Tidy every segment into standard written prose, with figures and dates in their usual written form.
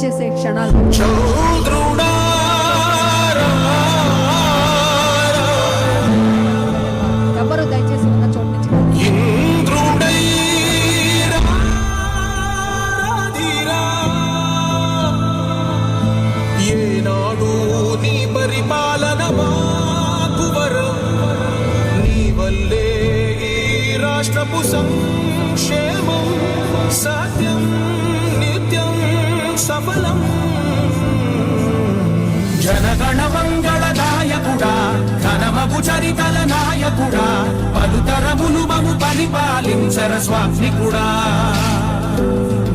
దయచేసే క్షణాలు. ఎవరు దయచేసి ఉన్న చోటు నుంచి ఏనాడు నీ పరిపాలన మాకు వరం, నీ వల్లే ఈ రాష్ట్రపు సంక్షేమం సత్యం నిత్యం సఫలం. జనగణ మంగళ నాయకుడా, ఘనమగు చరితల నాయకుడా, పలుతరములు మము పరిపాలించర స్వామికుడా.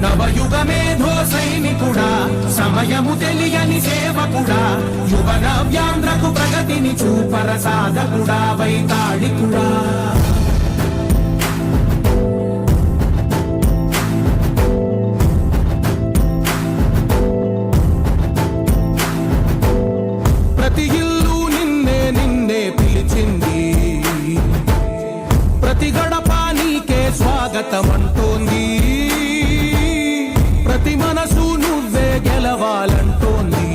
నవయుగ మేధో సైనికుడా, సమయము తెలియని సేవకుడా, యువన వ్యాంధ్రకు ప్రగతిని చూపర సాధకుడా, వైతాళికుడా. ప్రతి ఇల్లు నిన్నే నిన్నే పిలిచింది, ప్రతి గడప నీకే స్వాగతం అంటోంది, ప్రతి మనసు నువ్వే గెలవాలంటోంది.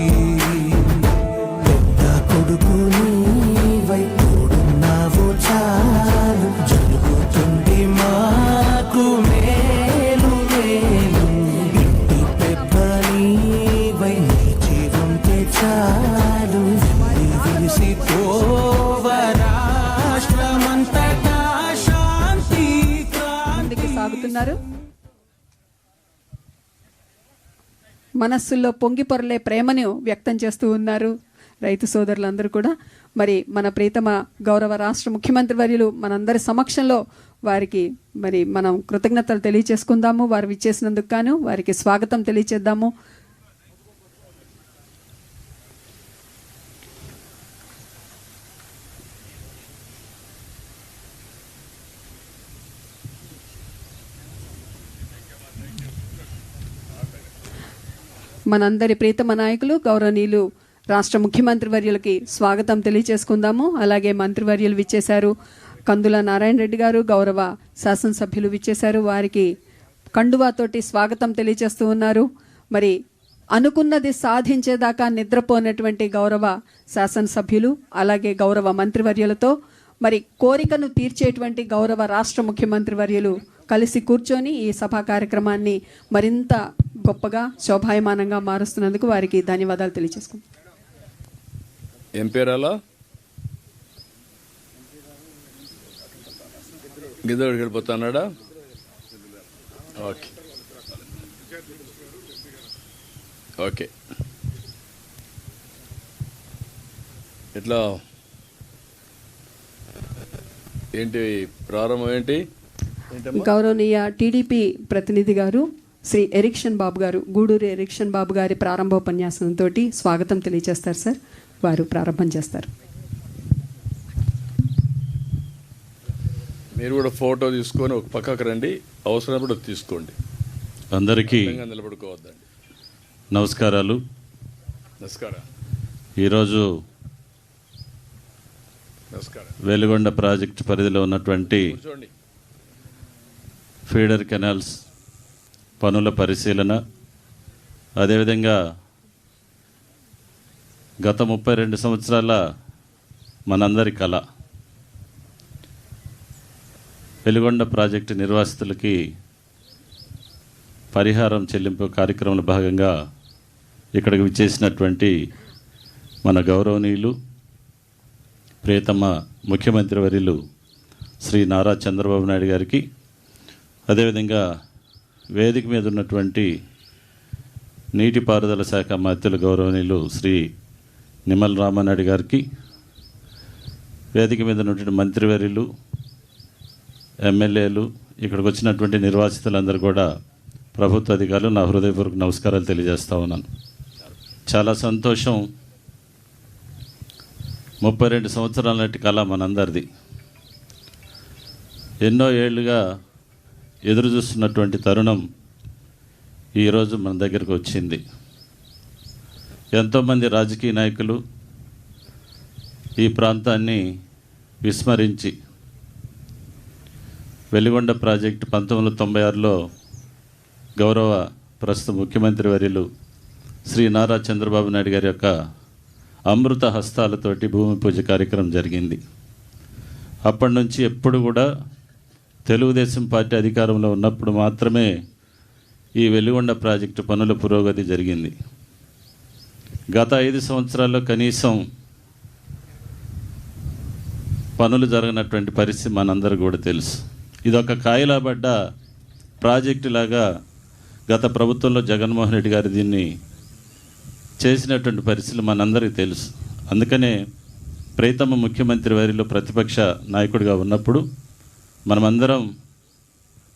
పెద్ద కొడుకు నీవై తోడున్నావు చాలు, జరుగుతుంది మాకు మేలు మేలు. ఇంటి పెద్ద నీవై నీ జీవంతే చాలు, విసి రాష్ట్రమంతటా శాంతి ముందుకు సాగుతున్నారు. మనస్సుల్లో పొంగి పొరలే ప్రేమను వ్యక్తం చేస్తూ ఉన్నారు రైతు సోదరులందరూ కూడా. మరి మన ప్రీతమ గౌరవ రాష్ట్ర ముఖ్యమంత్రి వర్యులు మనందరి సమక్షంలో వారికి మరి మనం కృతజ్ఞతలు తెలియచేసుకుందాము. వారు విచ్చేసినందుకు గాను వారికి స్వాగతం తెలియచేద్దాము. మనందరి ప్రీతమ నాయకులు గౌరవనీయులు రాష్ట్ర ముఖ్యమంత్రి వర్యులకి స్వాగతం తెలియచేసుకుందాము. అలాగే మంత్రివర్యులు విచ్చేశారు. కందుల నారాయణ రెడ్డి గారు గౌరవ శాసనసభ్యులు విచ్చేశారు. వారికి కండువాతోటి స్వాగతం తెలియచేస్తూ ఉన్నారు. మరి అనుకున్నది సాధించేదాకా నిద్రపోనటువంటి గౌరవ శాసనసభ్యులు అలాగే గౌరవ మంత్రివర్యులతో మరి కోరికను తీర్చేటువంటి గౌరవ రాష్ట్ర ముఖ్యమంత్రి వర్యులు కలిసి కూర్చొని ఈ సభా కార్యక్రమాన్ని మరింత గొప్పగా శోభాయమానంగా మారుస్తున్నందుకు వారికి ధన్యవాదాలు తెలియజేసుకుంటాం. ఏం పేరాలా గిద్దడికి వెళ్ళిపోతున్నాడా? Okay okay. ఇట్లా ఏంటి ప్రారంభం ఏంటి? గౌరవనీయ టీడీపీ ప్రతినిధి గారు శ్రీ ఎరిక్షన్ బాబు గారు, గూడూరు ఎరిక్షన్ బాబు గారి ప్రారంభోపన్యాసంతో స్వాగతం తెలియజేస్తారు సార్. వారు ప్రారంభం చేస్తారు. మీరు కూడా ఫోటో తీసుకొని ఒక పక్కకు రండి, అవసరమైనప్పుడు తీసుకోండి. అందరికీ నిలబడుకోవద్దండి. నమస్కారాలు. నమస్కారం. ఈరోజు నమస్కారం. వెలుగొండ ప్రాజెక్టు పరిధిలో ఉన్నటువంటి కూర్చోండి. ఫీడర్ కెనాల్స్ పనుల పరిశీలన, అదేవిధంగా గత 32 సంవత్సరాల మనందరి కళ వెలుగొండ ప్రాజెక్టు నిర్వాసితులకి పరిహారం చెల్లింపు కార్యక్రమంలో భాగంగా ఇక్కడికి విచ్చేసినటువంటి మన గౌరవనీయులు ప్రియతమ ముఖ్యమంత్రి వర్యులు శ్రీ నారా చంద్రబాబు నాయుడు గారికి, అదేవిధంగా వేదిక మీద ఉన్నటువంటి నీటిపారుదల శాఖ మంత్రులు గౌరవనీయులు శ్రీ నిమ్మల రామానాయుడు గారికి, వేదిక మీద ఉన్నటువంటి మంత్రివర్యులు, ఎమ్మెల్యేలు, ఇక్కడికి వచ్చినటువంటి నిర్వాసితులందరూ కూడా ప్రభుత్వ అధికారులు నా హృదయపూర్వక నమస్కారాలు తెలియజేస్తూ ఉన్నాను. చాలా సంతోషం. 32 సంవత్సరాల నాటి కళ మనందరిది. ఎన్నో ఏళ్లుగా ఎదురు చూస్తున్నటువంటి తరుణం ఈరోజు మన దగ్గరకు వచ్చింది. ఎంతోమంది రాజకీయ నాయకులు ఈ ప్రాంతాన్ని విస్మరించి వెలుగొండ ప్రాజెక్టు 1996లో గౌరవ ప్రస్తుత ముఖ్యమంత్రి వర్యులు శ్రీ నారా చంద్రబాబు నాయుడు గారి యొక్క అమృత హస్తాలతోటి భూమి పూజ కార్యక్రమం జరిగింది. అప్పటి నుంచి ఎప్పుడు కూడా తెలుగుదేశం పార్టీ అధికారంలో ఉన్నప్పుడు మాత్రమే ఈ వెలిగొండ ప్రాజెక్టు పనుల పురోగతి జరిగింది. గత 5 సంవత్సరాల్లో కనీసం పనులు జరగనటువంటి పరిస్థితి మనందరూ కూడా తెలుసు. ఇదొక కాయలాబడ్డ ప్రాజెక్టు లాగా గత ప్రభుత్వంలో జగన్మోహన్ రెడ్డి గారు దీన్ని చేసినటువంటి పరిస్థితులు మనందరికీ తెలుసు. అందుకనే ప్రియతమ ముఖ్యమంత్రి వారిలో ప్రతిపక్ష నాయకుడిగా ఉన్నప్పుడు మనమందరం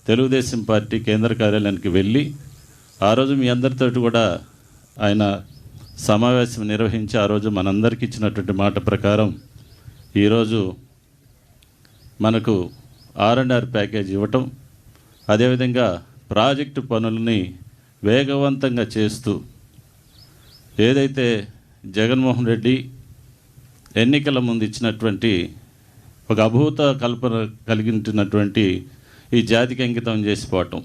తెలుగుదేశం పార్టీ కేంద్ర కార్యాలయానికి వెళ్ళి ఆ రోజు మీ అందరితో కూడా ఆయన సమావేశం నిర్వహించి ఆ రోజు మనందరికీ ఇచ్చినటువంటి మాట ప్రకారం ఈరోజు మనకు R&R ప్యాకేజ్ ఇవ్వటం, అదేవిధంగా ప్రాజెక్టు పనులని వేగవంతంగా చేస్తూ ఏదైతే జగన్మోహన్ రెడ్డి ఎన్నికల ముందు ఇచ్చినటువంటి ఒక అభూత కల్పన కలిగించినటువంటి ఈ జాతికి అంకితం చేసిపోవటం,